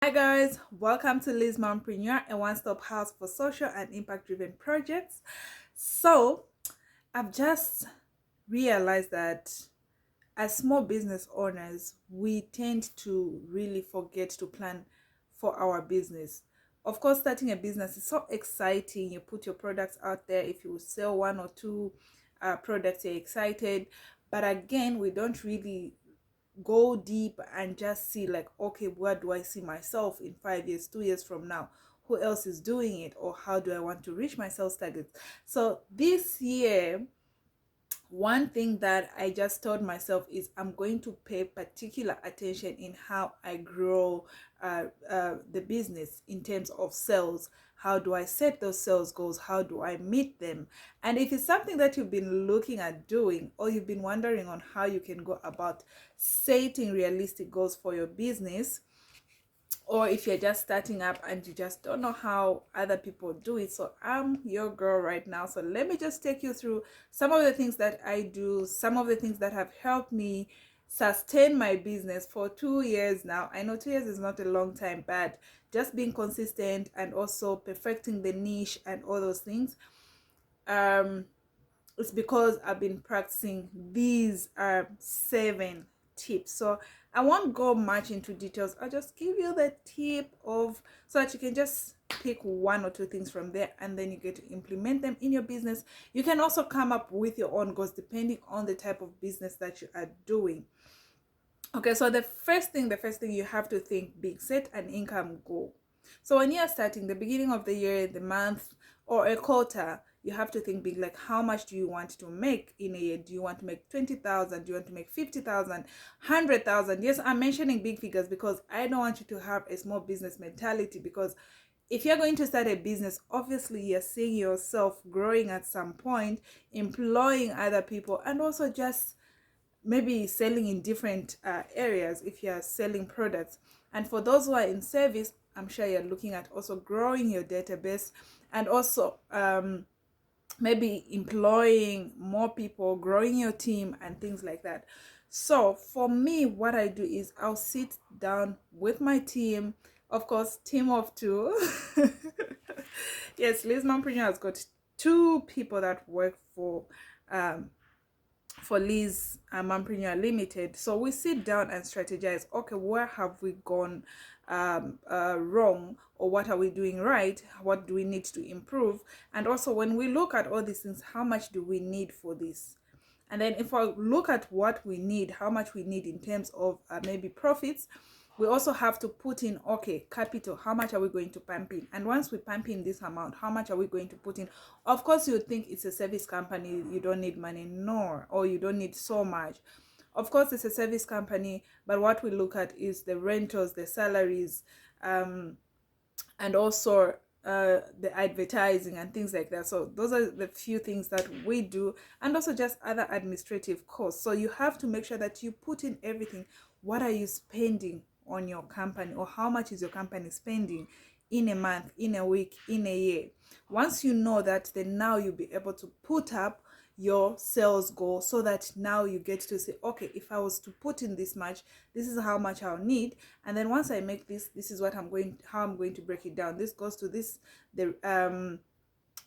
Hi guys, welcome to Liz Mompreneur, a one-stop house for social and impact-driven projects. So, I've just realized that as small business owners, we tend to really forget to plan for our business. Of course, starting a business is so exciting. You put your products out there. If you sell one or two products, you're excited. But again, we don't really go deep and just see like, okay, where do I see myself in 5 years, 2 years from now? Who else is doing it, or how do I want to reach my sales targets? So this year, one thing that I just told myself is I'm going to pay particular attention in how I grow the business in terms of sales. How do I set those sales goals? How do I meet them? And if it's something that you've been looking at doing, or you've been wondering on how you can go about setting realistic goals for your business, or if you're just starting up and you just don't know how other people do it, so I'm your girl right now. So let me just take you through some of the things that I do, some of the things that have helped me sustain my business for 2 years now. I know 2 years is not a long time, but just being consistent and also perfecting the niche and all those things, um it's because I've been practicing these 7 tips. So I won't go much into details. I'll just give you the tip of, so that you can just pick one or two things from there and then you get to implement them in your business. You can also come up with your own goals depending on the type of business that you are doing. Okay, so the first thing you have to think big, set an income goal. So when you're starting the beginning of the year, the month, or a quarter, you have to think big, like how much do you want to make in a year? Do you want to make 20,000? Do you want to make 50,000, 100,000? Yes, I'm mentioning big figures because I don't want you to have a small business mentality, because if you're going to start a business, obviously you're seeing yourself growing at some point, employing other people, and also just maybe selling in different areas if you are selling products. And for those who are in service, I'm sure you're looking at also growing your database, and also maybe employing more people, growing your team, and things like that. So for me, what I do is I'll sit down with my team, of course, team of two. Yes, Liz Mompreneur has got two people that work um, for Liz Mompreneur Limited. So we sit down and strategize, okay, where have we gone wrong, or what are we doing right? What do we need to improve? And also, when we look at all these things, how much do we need for this? And then if I look at what we need, how much we need in terms of maybe profits, we also have to put in, okay, capital, how much are we going to pump in? And once we pump in this amount, how much are we going to put in? Of course, you think it's a service company, you don't need money, no, or you don't need so much. Of course, it's a service company, but what we look at is the rentals, the salaries, and also the advertising and things like that. So those are the few things that we do, and also just other administrative costs. So you have to make sure that you put in everything. What are you spending on your company, or how much is your company spending in a month, in a week, in a year? Once you know that, then now you'll be able to put up your sales goal, so that now you get to say, okay, if I was to put in this much, this is how much I'll need. And then once I make this is what how I'm going to break it down. This goes to this, the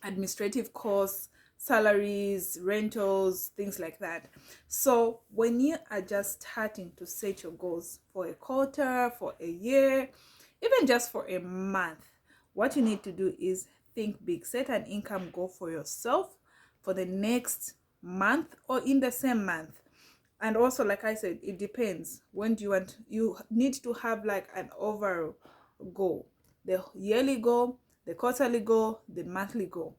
administrative costs, salaries, rentals, things like that. So when you are just starting to set your goals for a quarter, for a year, even just for a month, what you need to do is think big. Set an income goal for yourself for the next month or in the same month. And also, like I said, it depends. When do you want, you need to have like an overall goal: the yearly goal, the quarterly goal, the monthly goal.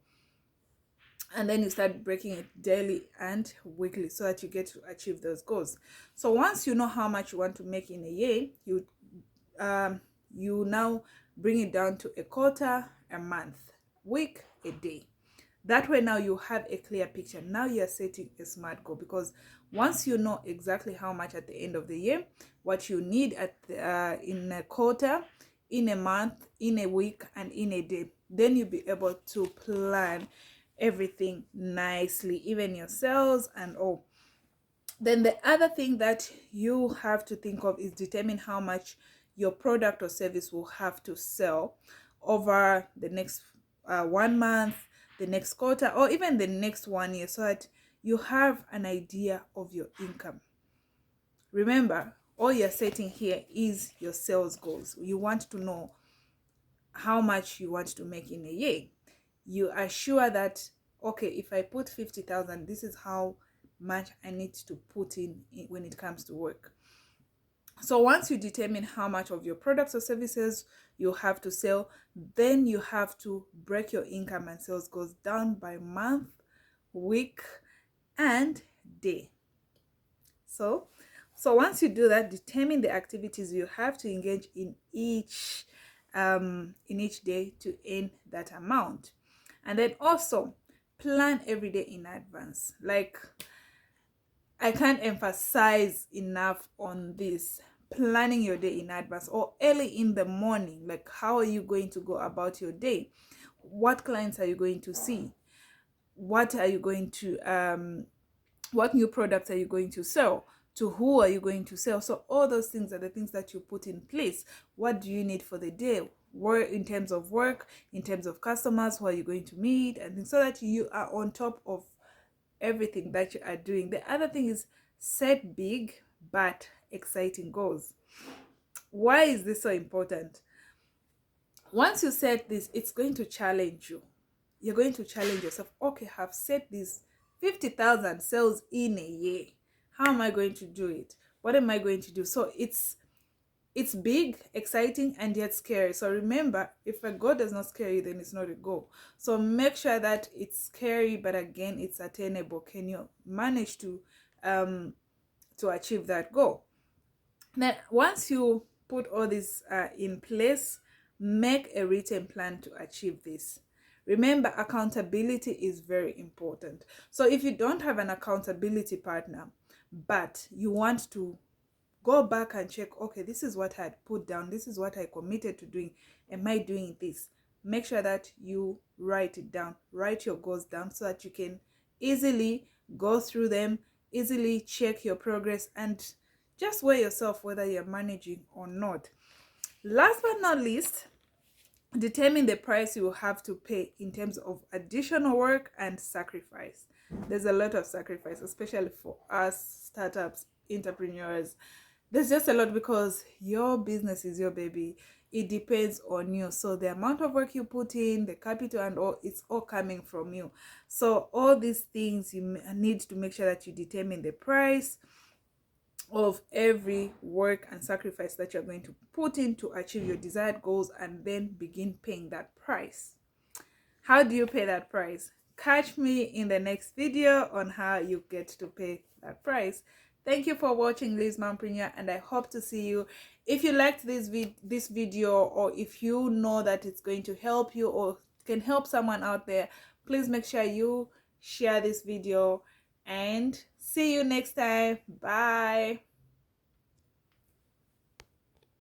And then you start breaking it daily and weekly, so that you get to achieve those goals. So once you know how much you want to make in a year, you now bring it down to a quarter, a month, week, a day. That way now you have a clear picture. Now you're setting a smart goal, because once you know exactly how much at the end of the year, what you need in a quarter, in a month, in a week, and in a day, then you'll be able to plan everything nicely, even your sales and all. Then the other thing that you have to think of is determine how much your product or service will have to sell over the next 1 month, the next quarter, or even the next 1 year, so that you have an idea of your income. Remember, all you're setting here is your sales goals. You want to know how much you want to make in a year. You are sure that, okay, if I put 50,000, this is how much I need to put in when it comes to work. So once you determine how much of your products or services you have to sell, then you have to break your income and sales goals down by month, week, and day. So once you do that, determine the activities you have to engage in each day to earn that amount. And then also plan every day in advance. Like, I can't emphasize enough on this. Planning your day in advance, or early in the morning. Like, how are you going to go about your day? What clients are you going to see? What are you going to what new products are you going to sell? To who are you going to sell? So all those things are the things that you put in place. What do you need for the day? Work, in terms of work, in terms of customers, who are you going to meet, and things, so that you are on top of everything that you are doing. The other thing is, set big but exciting goals. Why is this so important? Once you set this, it's going to challenge you. You're going to challenge yourself. Okay, have set this 50,000 sales in a year. How am I going to do it? What am I going to do? So it's big, exciting, and yet scary. So remember, if a goal does not scare you, then it's not a goal. So make sure that it's scary, but again, it's attainable. Can you manage to achieve that goal? Then once you put all this in place, make a written plan to achieve this. Remember, accountability is very important. So if you don't have an accountability partner, but you want to go back and check, okay, this is what I had put down, this is what I committed to doing, am I doing this? Make sure that you write it down, write your goals down, so that you can easily go through them, easily check your progress, and just weigh yourself whether you're managing or not. Last but not least, determine the price you will have to pay in terms of additional work and sacrifice. There's a lot of sacrifice, especially for us startups, entrepreneurs. There's just a lot, because your business is your baby. It depends on you. So the amount of work you put in, the capital and all, it's all coming from you. So all these things, you need to make sure that you determine the price of every work and sacrifice that you're going to put in to achieve your desired goals, and then begin paying that price. How do you pay that price? Catch me in the next video on how you get to pay that price. Thank you for watching Liz Mompreneur, and I hope to see you. If you liked this video, or if you know that it's going to help you or can help someone out there, please make sure you share this video, and see you next time. Bye.